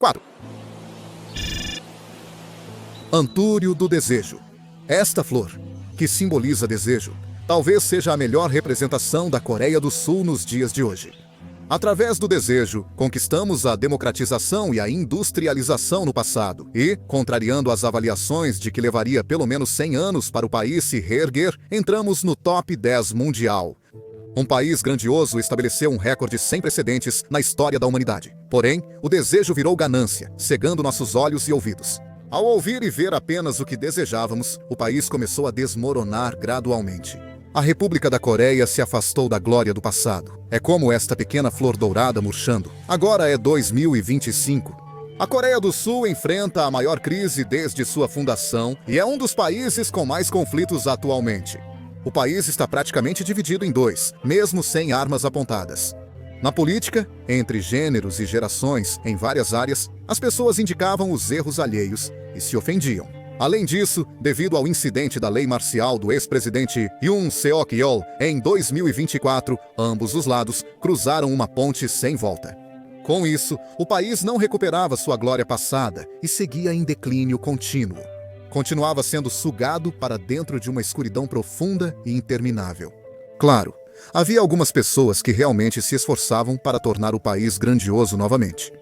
4. Antúrio do desejo. Esta flor, que simboliza desejo, talvez seja a melhor representação da Coreia do Sul nos dias de hoje. Através do desejo, conquistamos a democratização e a industrialização no passado e, contrariando as avaliações de que levaria pelo menos 100 anos para o país se reerguer, entramos no top 10 mundial. Um país grandioso estabeleceu um recorde sem precedentes na história da humanidade. Porém, o desejo virou ganância, cegando nossos olhos e ouvidos. Ao ouvir e ver apenas o que desejávamos, o país começou a desmoronar gradualmente. A República da Coreia se afastou da glória do passado. É como esta pequena flor dourada murchando. Agora é 2025. A Coreia do Sul enfrenta a maior crise desde sua fundação e é um dos países com mais conflitos atualmente. O país está praticamente dividido em dois, mesmo sem armas apontadas. Na política, entre gêneros e gerações, em várias áreas, as pessoas indicavam os erros alheios e se ofendiam. Além disso, devido ao incidente da lei marcial do ex-presidente Yoon Seok-yeol em 2024, ambos os lados cruzaram uma ponte sem volta. Com isso, o país não recuperava sua glória passada e seguia em declínio contínuo. Continuava sendo sugado para dentro de uma escuridão profunda e interminável. Claro, havia algumas pessoas que realmente se esforçavam para tornar o país grandioso novamente.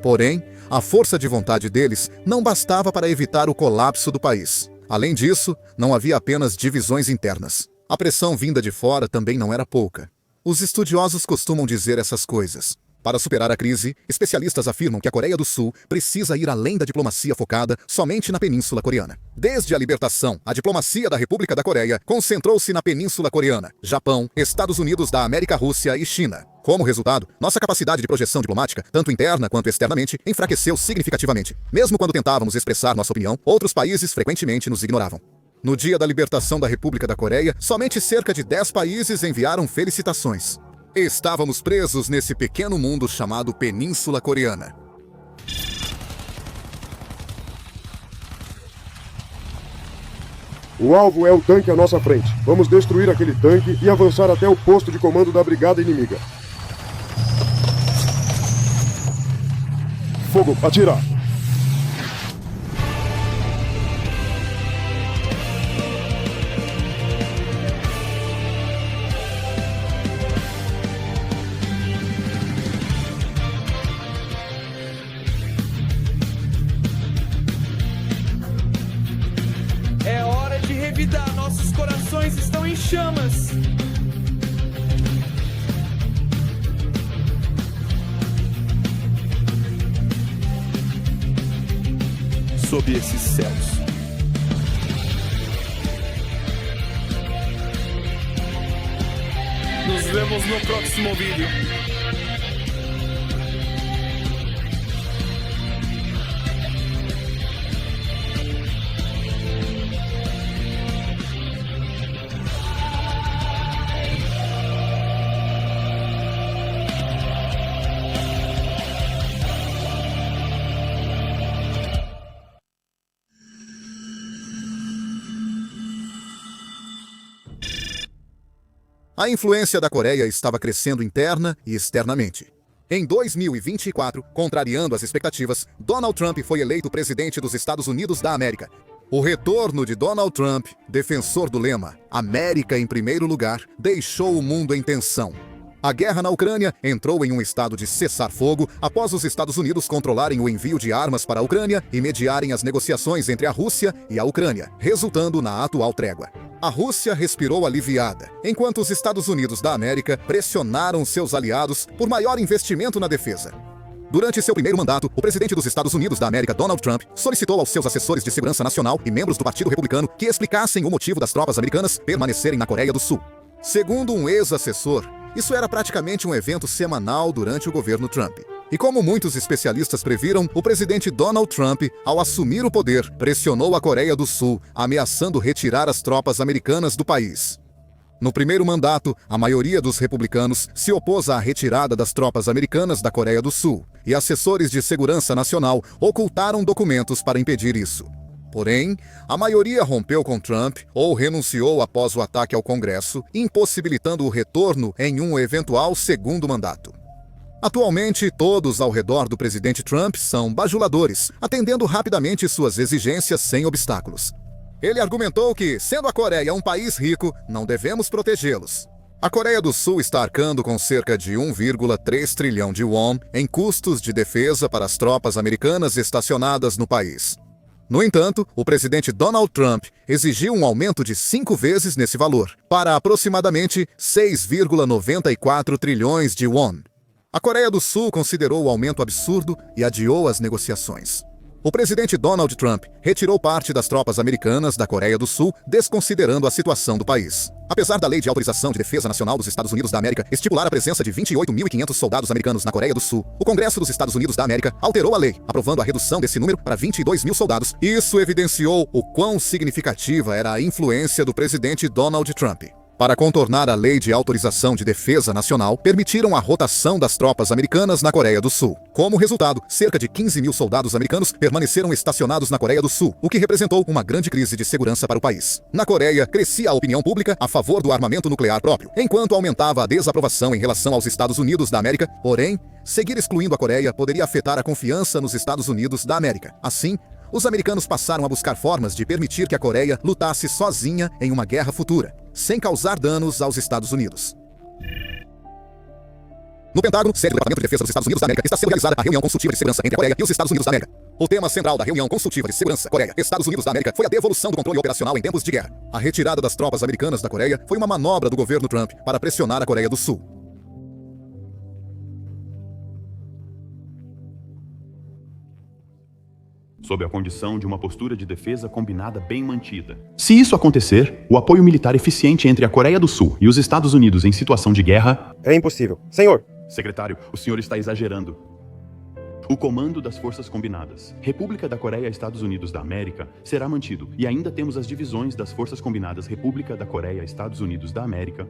Porém, a força de vontade deles não bastava para evitar o colapso do país. Além disso, não havia apenas divisões internas. A pressão vinda de fora também não era pouca. Os estudiosos costumam dizer essas coisas. Para superar a crise, especialistas afirmam que a Coreia do Sul precisa ir além da diplomacia focada somente na Península Coreana. Desde a libertação, a diplomacia da República da Coreia concentrou-se na Península Coreana, Japão, Estados Unidos da América, Rússia e China. Como resultado, nossa capacidade de projeção diplomática, tanto interna quanto externamente, enfraqueceu significativamente. Mesmo quando tentávamos expressar nossa opinião, outros países frequentemente nos ignoravam. No dia da libertação da República da Coreia, somente cerca de 10 países enviaram felicitações. Estávamos presos nesse pequeno mundo chamado Península Coreana. O alvo é o tanque à nossa frente. Vamos destruir aquele tanque e avançar até o posto de comando da brigada inimiga. Fogo, atira! Nossos corações estão em chamas. Sob esses céus. Nos vemos no próximo vídeo. A influência da Coreia estava crescendo interna e externamente. Em 2024, contrariando as expectativas, Donald Trump foi eleito presidente dos Estados Unidos da América. O retorno de Donald Trump, defensor do lema "América em primeiro lugar", deixou o mundo em tensão. A guerra na Ucrânia entrou em um estado de cessar-fogo após os Estados Unidos controlarem o envio de armas para a Ucrânia e mediarem as negociações entre a Rússia e a Ucrânia, resultando na atual trégua. A Rússia respirou aliviada, enquanto os Estados Unidos da América pressionaram seus aliados por maior investimento na defesa. Durante seu primeiro mandato, o presidente dos Estados Unidos da América, Donald Trump, solicitou aos seus assessores de segurança nacional e membros do Partido Republicano que explicassem o motivo das tropas americanas permanecerem na Coreia do Sul. Segundo um ex-assessor, isso era praticamente um evento semanal durante o governo Trump. E como muitos especialistas previram, o presidente Donald Trump, ao assumir o poder, pressionou a Coreia do Sul, ameaçando retirar as tropas americanas do país. No primeiro mandato, a maioria dos republicanos se opôs à retirada das tropas americanas da Coreia do Sul, e assessores de segurança nacional ocultaram documentos para impedir isso. Porém, a maioria rompeu com Trump ou renunciou após o ataque ao Congresso, impossibilitando o retorno em um eventual segundo mandato. Atualmente, todos ao redor do presidente Trump são bajuladores, atendendo rapidamente suas exigências sem obstáculos. Ele argumentou que, sendo a Coreia um país rico, não devemos protegê-los. A Coreia do Sul está arcando com cerca de 1,3 trilhão de won em custos de defesa para as tropas americanas estacionadas no país. No entanto, o presidente Donald Trump exigiu um aumento de 5 vezes nesse valor, para aproximadamente 6,94 trilhões de won. A Coreia do Sul considerou o aumento absurdo e adiou as negociações. O presidente Donald Trump retirou parte das tropas americanas da Coreia do Sul, desconsiderando a situação do país. Apesar da Lei de Autorização de Defesa Nacional dos Estados Unidos da América estipular a presença de 28.500 soldados americanos na Coreia do Sul, o Congresso dos Estados Unidos da América alterou a lei, aprovando a redução desse número para 22 mil soldados. Isso evidenciou o quão significativa era a influência do presidente Donald Trump. Para contornar a Lei de Autorização de Defesa Nacional, permitiram a rotação das tropas americanas na Coreia do Sul. Como resultado, cerca de 15 mil soldados americanos permaneceram estacionados na Coreia do Sul, o que representou uma grande crise de segurança para o país. Na Coreia, crescia a opinião pública a favor do armamento nuclear próprio, enquanto aumentava a desaprovação em relação aos Estados Unidos da América. Porém, seguir excluindo a Coreia poderia afetar a confiança nos Estados Unidos da América. Assim, os americanos passaram a buscar formas de permitir que a Coreia lutasse sozinha em uma guerra futura, sem causar danos aos Estados Unidos. No Pentágono, sede do Departamento de Defesa dos Estados Unidos da América, está sendo realizada a reunião consultiva de segurança entre a Coreia e os Estados Unidos da América. O tema central da reunião consultiva de segurança Coreia-Estados Unidos da América foi a devolução do controle operacional em tempos de guerra. A retirada das tropas americanas da Coreia foi uma manobra do governo Trump para pressionar a Coreia do Sul. Sob a condição de uma postura de defesa combinada bem mantida. Se isso acontecer, o apoio militar eficiente entre a Coreia do Sul e os Estados Unidos em situação de guerra... É impossível. Senhor! Secretário, o senhor está exagerando. O comando das forças combinadas, República da Coreia e Estados Unidos da América, será mantido. E ainda temos as divisões das forças combinadas República da Coreia e Estados Unidos da América.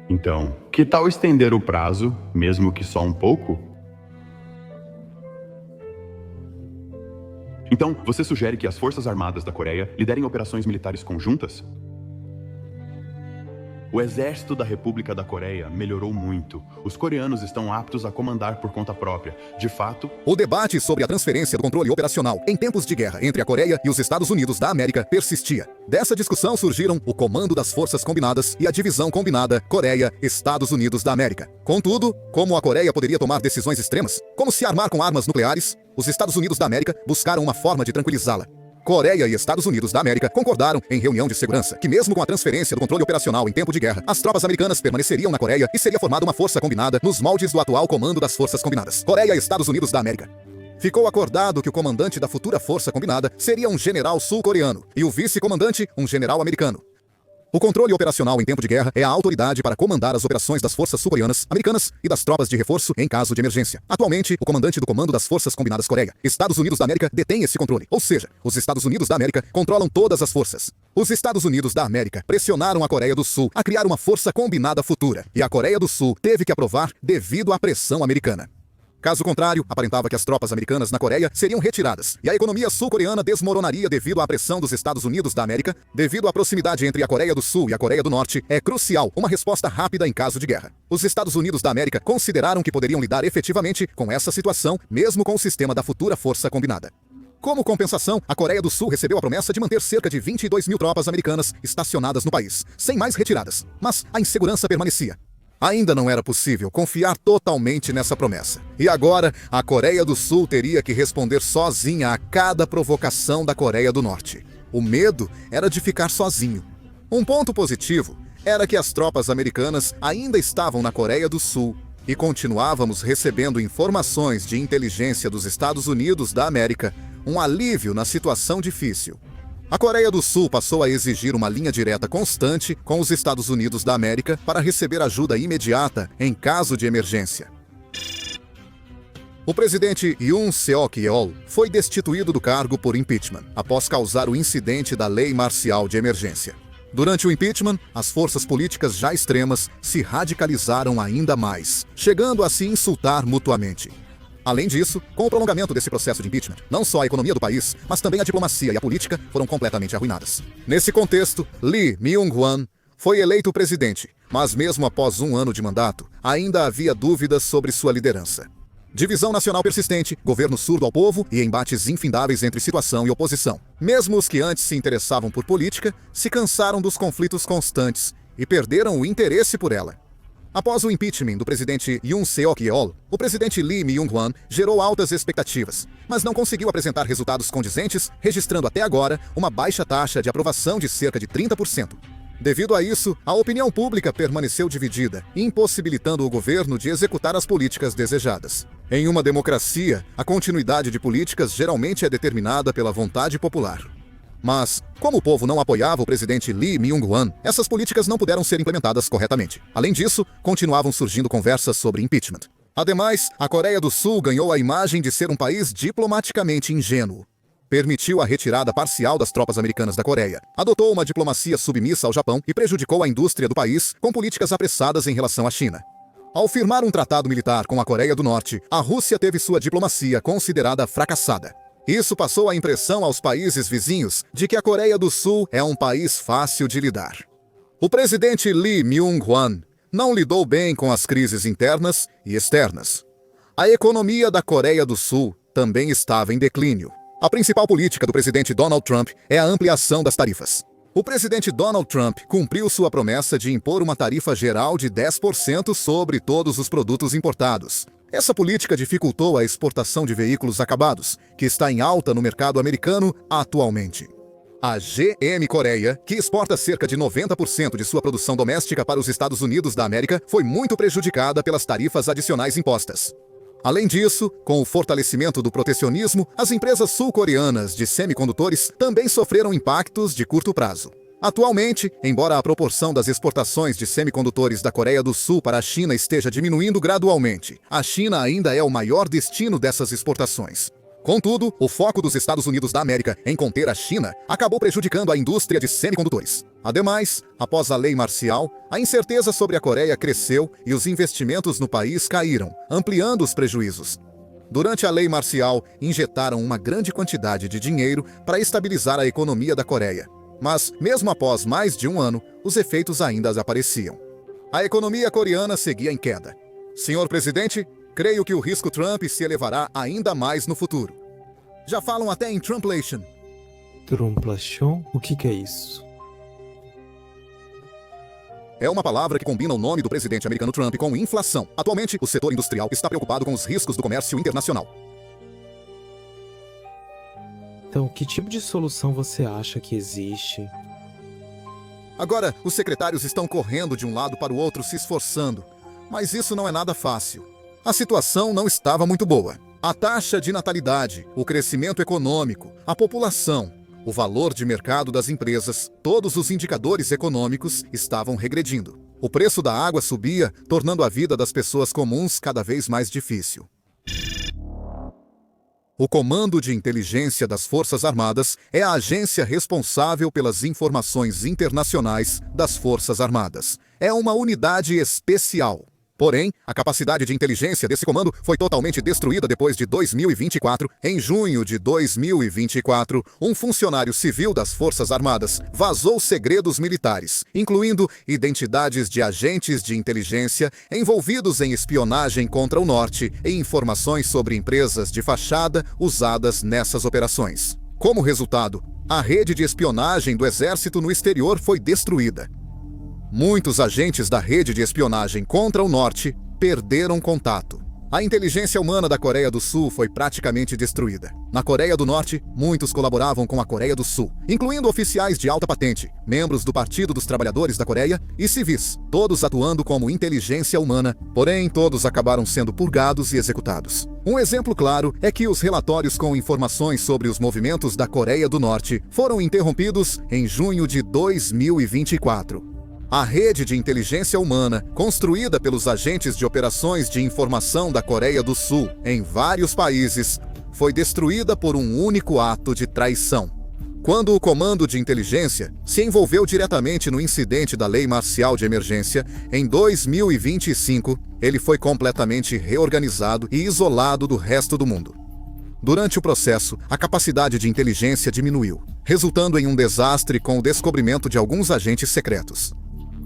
Então, que tal estender o prazo, mesmo que só um pouco? Então, você sugere que as Forças Armadas da Coreia liderem operações militares conjuntas? O exército da República da Coreia melhorou muito. Os coreanos estão aptos a comandar por conta própria. De fato, o debate sobre a transferência do controle operacional em tempos de guerra entre a Coreia e os Estados Unidos da América persistia. Dessa discussão surgiram o Comando das Forças Combinadas e a Divisão Combinada Coreia-Estados Unidos da América. Contudo, como a Coreia poderia tomar decisões extremas, como se armar com armas nucleares, os Estados Unidos da América buscaram uma forma de tranquilizá-la. Coreia e Estados Unidos da América concordaram em reunião de segurança que mesmo com a transferência do controle operacional em tempo de guerra, as tropas americanas permaneceriam na Coreia e seria formada uma força combinada nos moldes do atual Comando das Forças Combinadas, Coreia e Estados Unidos da América. Ficou acordado que o comandante da futura força combinada seria um general sul-coreano e o vice-comandante um general americano. O controle operacional em tempo de guerra é a autoridade para comandar as operações das forças sul-coreanas, americanas e das tropas de reforço em caso de emergência. Atualmente, o comandante do Comando das Forças Combinadas Coreia, Estados Unidos da América, detém esse controle. Ou seja, os Estados Unidos da América controlam todas as forças. Os Estados Unidos da América pressionaram a Coreia do Sul a criar uma força combinada futura, e a Coreia do Sul teve que aprovar devido à pressão americana. Caso contrário, aparentava que as tropas americanas na Coreia seriam retiradas e a economia sul-coreana desmoronaria devido à pressão dos Estados Unidos da América. Devido à proximidade entre a Coreia do Sul e a Coreia do Norte, é crucial uma resposta rápida em caso de guerra. Os Estados Unidos da América consideraram que poderiam lidar efetivamente com essa situação, mesmo com o sistema da futura força combinada. Como compensação, a Coreia do Sul recebeu a promessa de manter cerca de 22 mil tropas americanas estacionadas no país, sem mais retiradas. Mas a insegurança permanecia. Ainda não era possível confiar totalmente nessa promessa. E agora, a Coreia do Sul teria que responder sozinha a cada provocação da Coreia do Norte. O medo era de ficar sozinho. Um ponto positivo era que as tropas americanas ainda estavam na Coreia do Sul e continuávamos recebendo informações de inteligência dos Estados Unidos da América, um alívio na situação difícil. A Coreia do Sul passou a exigir uma linha direta constante com os Estados Unidos da América para receber ajuda imediata em caso de emergência. O presidente Yoon Seok-yeol foi destituído do cargo por impeachment, após causar o incidente da Lei Marcial de Emergência. Durante o impeachment, as forças políticas já extremas se radicalizaram ainda mais, chegando a se insultar mutuamente. Além disso, com o prolongamento desse processo de impeachment, não só a economia do país, mas também a diplomacia e a política foram completamente arruinadas. Nesse contexto, Lee Myung-hwan foi eleito presidente, mas mesmo após 1 ano de mandato, ainda havia dúvidas sobre sua liderança. Divisão nacional persistente, governo surdo ao povo e embates infindáveis entre situação e oposição. Mesmo os que antes se interessavam por política, se cansaram dos conflitos constantes e perderam o interesse por ela. Após o impeachment do presidente Yoon Seok-yeol, o presidente Lee Myung-hwan gerou altas expectativas, mas não conseguiu apresentar resultados condizentes, registrando até agora uma baixa taxa de aprovação de cerca de 30%. Devido a isso, a opinião pública permaneceu dividida, impossibilitando o governo de executar as políticas desejadas. Em uma democracia, a continuidade de políticas geralmente é determinada pela vontade popular. Mas, como o povo não apoiava o presidente Lee Myung-hwan, essas políticas não puderam ser implementadas corretamente. Além disso, continuavam surgindo conversas sobre impeachment. Ademais, a Coreia do Sul ganhou a imagem de ser um país diplomaticamente ingênuo. Permitiu a retirada parcial das tropas americanas da Coreia, adotou uma diplomacia submissa ao Japão e prejudicou a indústria do país com políticas apressadas em relação à China. Ao firmar um tratado militar com a Coreia do Norte, a Rússia teve sua diplomacia considerada fracassada. Isso passou a impressão aos países vizinhos de que a Coreia do Sul é um país fácil de lidar. O presidente Lee Myung-hwan não lidou bem com as crises internas e externas. A economia da Coreia do Sul também estava em declínio. A principal política do presidente Donald Trump é a ampliação das tarifas. O presidente Donald Trump cumpriu sua promessa de impor uma tarifa geral de 10% sobre todos os produtos importados. Essa política dificultou a exportação de veículos acabados, que está em alta no mercado americano atualmente. A GM Coreia, que exporta cerca de 90% de sua produção doméstica para os Estados Unidos da América, foi muito prejudicada pelas tarifas adicionais impostas. Além disso, com o fortalecimento do protecionismo, as empresas sul-coreanas de semicondutores também sofreram impactos de curto prazo. Atualmente, embora a proporção das exportações de semicondutores da Coreia do Sul para a China esteja diminuindo gradualmente, a China ainda é o maior destino dessas exportações. Contudo, o foco dos Estados Unidos da América em conter a China acabou prejudicando a indústria de semicondutores. Ademais, após a lei marcial, a incerteza sobre a Coreia cresceu e os investimentos no país caíram, ampliando os prejuízos. Durante a lei marcial, injetaram uma grande quantidade de dinheiro para estabilizar a economia da Coreia. Mas, mesmo após mais de 1 ano, os efeitos ainda apareciam. A economia coreana seguia em queda. Senhor presidente, creio que o risco Trump se elevará ainda mais no futuro. Já falam até em Trumpulation. Trumpulation? O que é isso? É uma palavra que combina o nome do presidente americano Trump com inflação. Atualmente, o setor industrial está preocupado com os riscos do comércio internacional. Então, que tipo de solução você acha que existe? Agora, os secretários estão correndo de um lado para o outro, se esforçando. Mas isso não é nada fácil. A situação não estava muito boa. A taxa de natalidade, o crescimento econômico, a população, o valor de mercado das empresas, todos os indicadores econômicos estavam regredindo. O preço da água subia, tornando a vida das pessoas comuns cada vez mais difícil. O Comando de Inteligência das Forças Armadas é a agência responsável pelas informações internacionais das Forças Armadas. É uma unidade especial. Porém, a capacidade de inteligência desse comando foi totalmente destruída depois de 2024. Em junho de 2024, um funcionário civil das Forças Armadas vazou segredos militares, incluindo identidades de agentes de inteligência envolvidos em espionagem contra o Norte e informações sobre empresas de fachada usadas nessas operações. Como resultado, a rede de espionagem do Exército no exterior foi destruída. Muitos agentes da rede de espionagem contra o Norte perderam contato. A inteligência humana da Coreia do Sul foi praticamente destruída. Na Coreia do Norte, muitos colaboravam com a Coreia do Sul, incluindo oficiais de alta patente, membros do Partido dos Trabalhadores da Coreia e civis, todos atuando como inteligência humana, porém todos acabaram sendo purgados e executados. Um exemplo claro é que os relatórios com informações sobre os movimentos da Coreia do Norte foram interrompidos em junho de 2024. A rede de inteligência humana, construída pelos agentes de operações de informação da Coreia do Sul em vários países, foi destruída por um único ato de traição. Quando o Comando de Inteligência se envolveu diretamente no incidente da Lei Marcial de Emergência, em 2025, ele foi completamente reorganizado e isolado do resto do mundo. Durante o processo, a capacidade de inteligência diminuiu, resultando em um desastre com o descobrimento de alguns agentes secretos.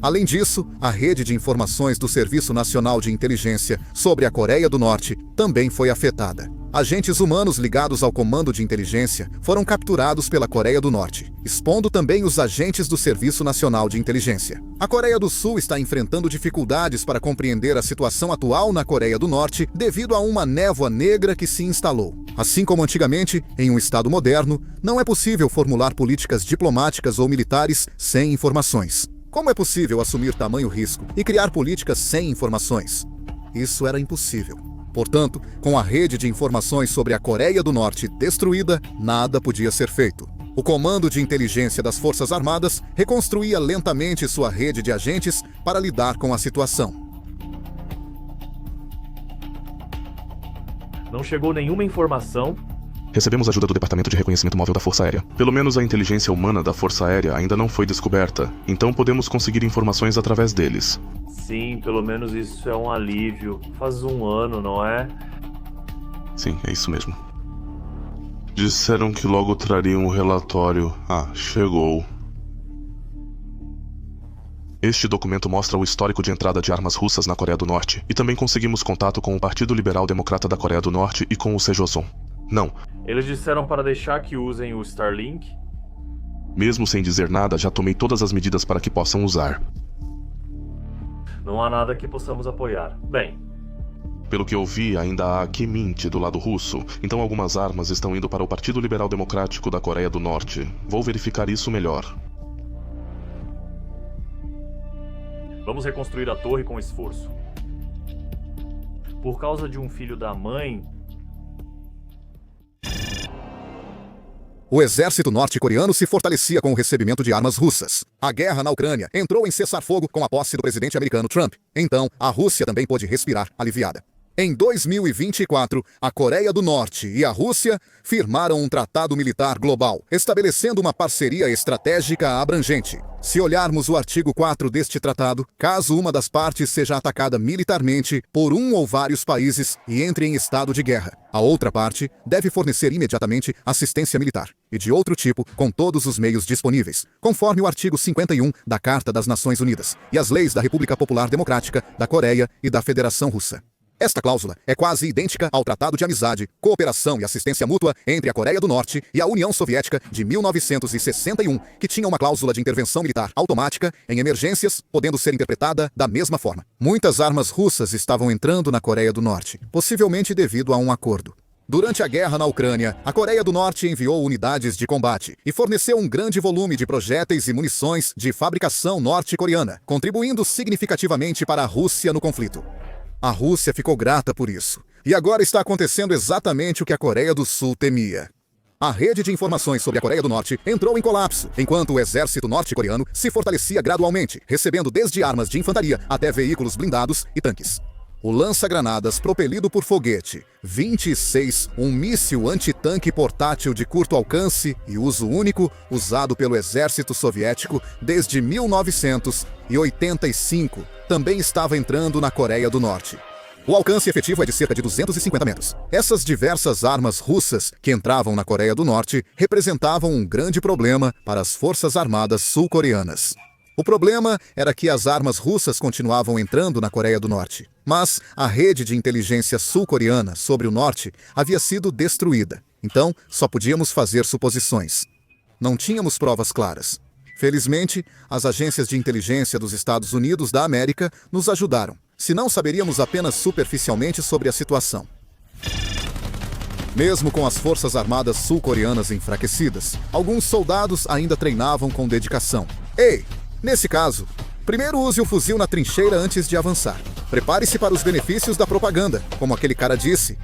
Além disso, a rede de informações do Serviço Nacional de Inteligência sobre a Coreia do Norte também foi afetada. Agentes humanos ligados ao Comando de Inteligência foram capturados pela Coreia do Norte, expondo também os agentes do Serviço Nacional de Inteligência. A Coreia do Sul está enfrentando dificuldades para compreender a situação atual na Coreia do Norte devido a uma névoa negra que se instalou. Assim como antigamente, em um Estado moderno, não é possível formular políticas diplomáticas ou militares sem informações. Como é possível assumir tamanho risco e criar políticas sem informações? Isso era impossível. Portanto, com a rede de informações sobre a Coreia do Norte destruída, nada podia ser feito. O Comando de Inteligência das Forças Armadas reconstruía lentamente sua rede de agentes para lidar com a situação. Não chegou nenhuma informação. Recebemos ajuda do Departamento de Reconhecimento Móvel da Força Aérea. Pelo menos a inteligência humana da Força Aérea ainda não foi descoberta, então podemos conseguir informações através deles. Sim, pelo menos isso é um alívio. Faz um ano, não é? Sim, é isso mesmo. Disseram que logo trariam o relatório. Ah, chegou. Este documento mostra o histórico de entrada de armas russas na Coreia do Norte, e também conseguimos contato com o Partido Liberal Democrata da Coreia do Norte e com o Sejoson. Não. Eles disseram para deixar que usem o Starlink? Mesmo sem dizer nada, já tomei todas as medidas para que possam usar. Não há nada que possamos apoiar. Bem, Pelo que eu vi, ainda há Kemint do lado russo, então algumas armas estão indo para o Partido Liberal Democrático da Coreia do Norte. Vou verificar isso melhor. vamos reconstruir a torre com esforço. Por causa de um filho da mãe... O exército norte-coreano se fortalecia com o recebimento de armas russas. A guerra na Ucrânia entrou em cessar-fogo com a posse do presidente americano Trump. Então, a Rússia também pôde respirar aliviada. Em 2024, a Coreia do Norte e a Rússia firmaram um tratado militar global, estabelecendo uma parceria estratégica abrangente. Se olharmos o artigo 4 deste tratado, caso uma das partes seja atacada militarmente por um ou vários países e entre em estado de guerra, a outra parte deve fornecer imediatamente assistência militar, e de outro tipo, com todos os meios disponíveis, conforme o artigo 51 da Carta das Nações Unidas e as leis da República Popular Democrática, da Coreia e da Federação Russa. Esta cláusula é quase idêntica ao Tratado de Amizade, Cooperação e Assistência Mútua entre a Coreia do Norte e a União Soviética de 1961, que tinha uma cláusula de intervenção militar automática em emergências, podendo ser interpretada da mesma forma. Muitas armas russas estavam entrando na Coreia do Norte, possivelmente devido a um acordo. Durante a guerra na Ucrânia, a Coreia do Norte enviou unidades de combate e forneceu um grande volume de projéteis e munições de fabricação norte-coreana, contribuindo significativamente para a Rússia no conflito. A Rússia ficou grata por isso. E agora está acontecendo exatamente o que a Coreia do Sul temia. A rede de informações sobre a Coreia do Norte entrou em colapso, enquanto o exército norte-coreano se fortalecia gradualmente, recebendo desde armas de infantaria até veículos blindados e tanques. O lança-granadas propelido por foguete 26, um míssil antitanque portátil de curto alcance e uso único, usado pelo exército soviético desde 1985, também estava entrando na Coreia do Norte. O alcance efetivo é de cerca de 250 metros. Essas diversas armas russas que entravam na Coreia do Norte representavam um grande problema para as forças armadas sul-coreanas. O problema era que as armas russas continuavam entrando na Coreia do Norte, mas a rede de inteligência sul-coreana sobre o norte havia sido destruída. Então, só podíamos fazer suposições. Não tínhamos provas claras. Felizmente, as agências de inteligência dos Estados Unidos da América nos ajudaram, senão saberíamos apenas superficialmente sobre a situação. Mesmo com as forças armadas sul-coreanas enfraquecidas, alguns soldados ainda treinavam com dedicação. Ei! Nesse caso, primeiro use o fuzil na trincheira antes de avançar. Prepare-se para os benefícios da propaganda, como aquele cara disse.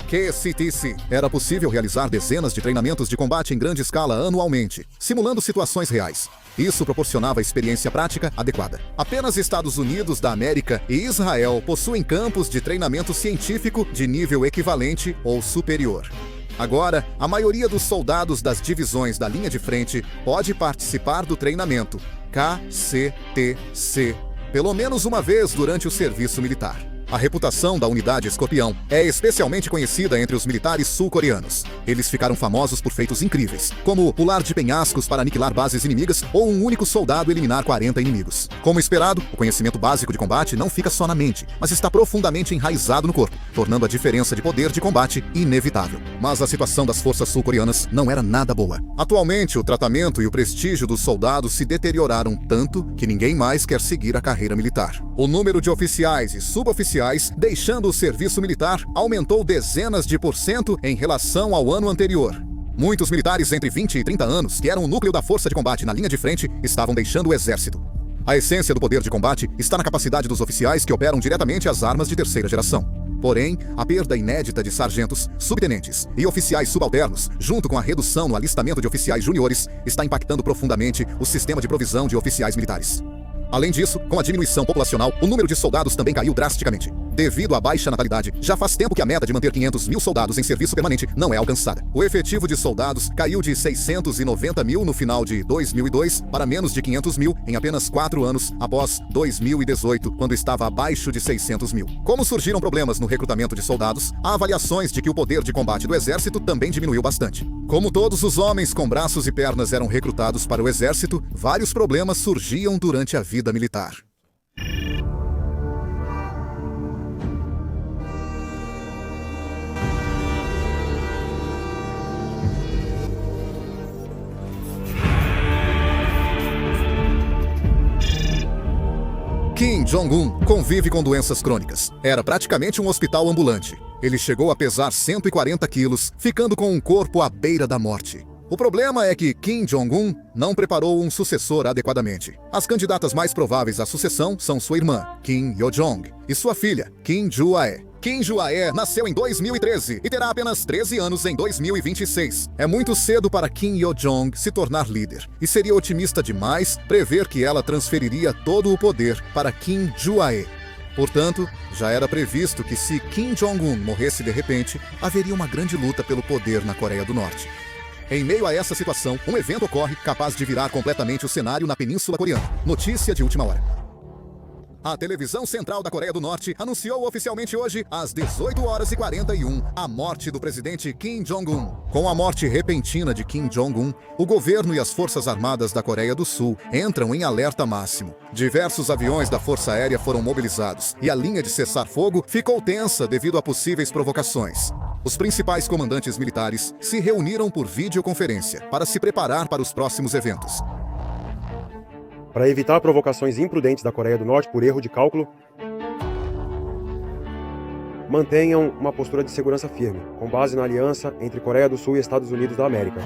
QCTC. Era possível realizar dezenas de treinamentos de combate em grande escala anualmente, simulando situações reais. Isso proporcionava experiência prática adequada. Apenas Estados Unidos da América e Israel possuem campos de treinamento científico de nível equivalente ou superior. Agora, a maioria dos soldados das divisões da linha de frente pode participar do treinamento QCTC pelo menos uma vez durante o serviço militar. A reputação da unidade Escorpião é especialmente conhecida entre os militares sul-coreanos. Eles ficaram famosos por feitos incríveis, como pular de penhascos para aniquilar bases inimigas ou um único soldado eliminar 40 inimigos. Como esperado, o conhecimento básico de combate não fica só na mente, mas está profundamente enraizado no corpo, tornando a diferença de poder de combate inevitável. Mas a situação das forças sul-coreanas não era nada boa. Atualmente, o tratamento e o prestígio dos soldados se deterioraram tanto que ninguém mais quer seguir a carreira militar. O número de oficiais e suboficiais deixando o serviço militar aumentou dezenas de % em relação ao ano anterior. Muitos militares entre 20 e 30 anos, que eram o núcleo da força de combate na linha de frente, estavam deixando o exército. A essência do poder de combate está na capacidade dos oficiais que operam diretamente as armas de terceira geração. Porém, a perda inédita de sargentos, subtenentes e oficiais subalternos, junto com a redução no alistamento de oficiais juniores, está impactando profundamente o sistema de provisão de oficiais militares. Além disso, com a diminuição populacional, o número de soldados também caiu drasticamente. Devido à baixa natalidade, já faz tempo que a meta de manter 500 mil soldados em serviço permanente não é alcançada. O efetivo de soldados caiu de 690 mil no final de 2002 para menos de 500 mil em apenas 4 anos após 2018, quando estava abaixo de 600 mil. Como surgiram problemas no recrutamento de soldados, há avaliações de que o poder de combate do exército também diminuiu bastante. Como todos os homens com braços e pernas eram recrutados para o exército, vários problemas surgiam durante a vida militar. Kim Jong-un convive com doenças crônicas. Era praticamente um hospital ambulante. Ele chegou a pesar 140 quilos, ficando com um corpo à beira da morte. O problema é que Kim Jong-un não preparou um sucessor adequadamente. As candidatas mais prováveis à sucessão são sua irmã, Kim Yo-jong, e sua filha, Kim Joo-ae. Kim Joo-ae nasceu em 2013 e terá apenas 13 anos em 2026. É muito cedo para Kim Yo-jong se tornar líder, e seria otimista demais prever que ela transferiria todo o poder para Kim Joo-ae. Portanto, já era previsto que se Kim Jong-un morresse de repente, haveria uma grande luta pelo poder na Coreia do Norte. Em meio a essa situação, um evento ocorre capaz de virar completamente o cenário na Península Coreana. Notícia de última hora. A televisão central da Coreia do Norte anunciou oficialmente hoje, às 18h41, a morte do presidente Kim Jong-un. Com a morte repentina de Kim Jong-un, o governo e as forças armadas da Coreia do Sul entram em alerta máximo. Diversos aviões da Força Aérea foram mobilizados e a linha de cessar-fogo ficou tensa devido a possíveis provocações. Os principais comandantes militares se reuniram por videoconferência para se preparar para os próximos eventos. Para evitar provocações imprudentes da Coreia do Norte por erro de cálculo, mantenham uma postura de segurança firme, com base na aliança entre Coreia do Sul e Estados Unidos da América.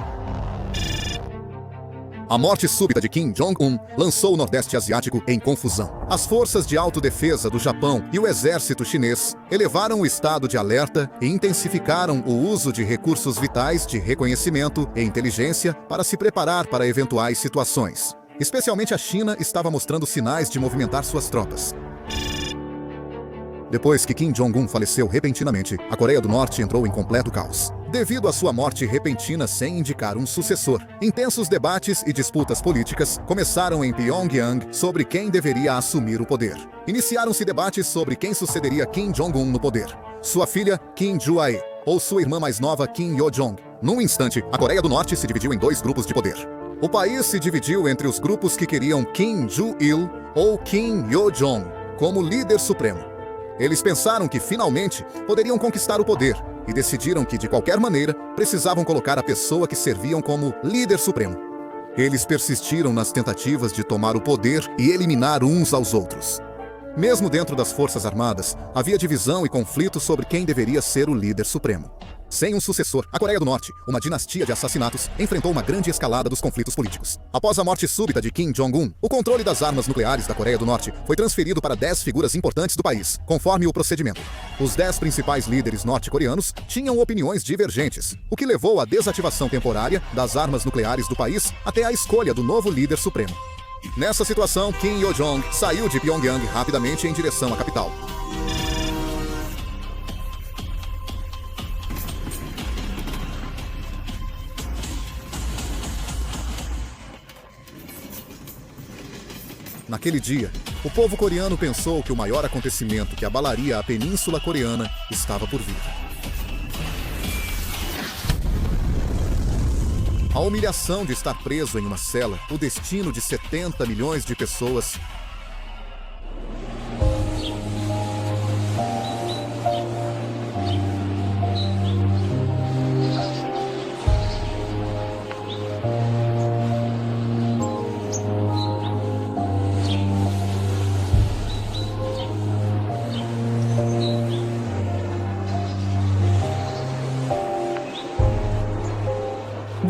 A morte súbita de Kim Jong-un lançou o Nordeste Asiático em confusão. As forças de autodefesa do Japão e o exército chinês elevaram o estado de alerta e intensificaram o uso de recursos vitais de reconhecimento e inteligência para se preparar para eventuais situações. Especialmente a China estava mostrando sinais de movimentar suas tropas. Depois que Kim Jong-un faleceu repentinamente, a Coreia do Norte entrou em completo caos. Devido à sua morte repentina sem indicar um sucessor, intensos debates e disputas políticas começaram em Pyongyang sobre quem deveria assumir o poder. Iniciaram-se debates sobre quem sucederia Kim Jong-un no poder. Sua filha, Kim Joo-ae, ou sua irmã mais nova, Kim Yo-jong. Num instante, a Coreia do Norte se dividiu em 2 grupos de poder. O país se dividiu entre os grupos que queriam Kim Joo-il ou Kim Yo-jong como líder supremo. Eles pensaram que finalmente poderiam conquistar o poder e decidiram que, de qualquer maneira, precisavam colocar a pessoa que serviam como líder supremo. Eles persistiram nas tentativas de tomar o poder e eliminar uns aos outros. Mesmo dentro das Forças Armadas, havia divisão e conflito sobre quem deveria ser o líder supremo. Sem um sucessor, a Coreia do Norte, uma dinastia de assassinatos, enfrentou uma grande escalada dos conflitos políticos. Após a morte súbita de Kim Jong-un, o controle das armas nucleares da Coreia do Norte foi transferido para 10 figuras importantes do país, conforme o procedimento. Os 10 principais líderes norte-coreanos tinham opiniões divergentes, o que levou à desativação temporária das armas nucleares do país até a escolha do novo líder supremo. Nessa situação, Kim Yo-jong saiu de Pyongyang rapidamente em direção à capital. Naquele dia, o povo coreano pensou que o maior acontecimento que abalaria a Península Coreana estava por vir. A humilhação de estar preso em uma cela, o destino de 70 milhões de pessoas.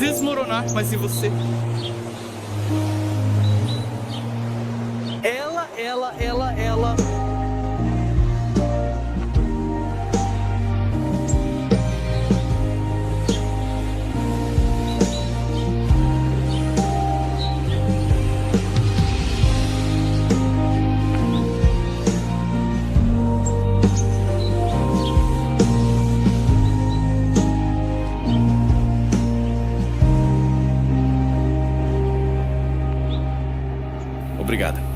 Desmoronar, mas e você? Ela. Obrigada.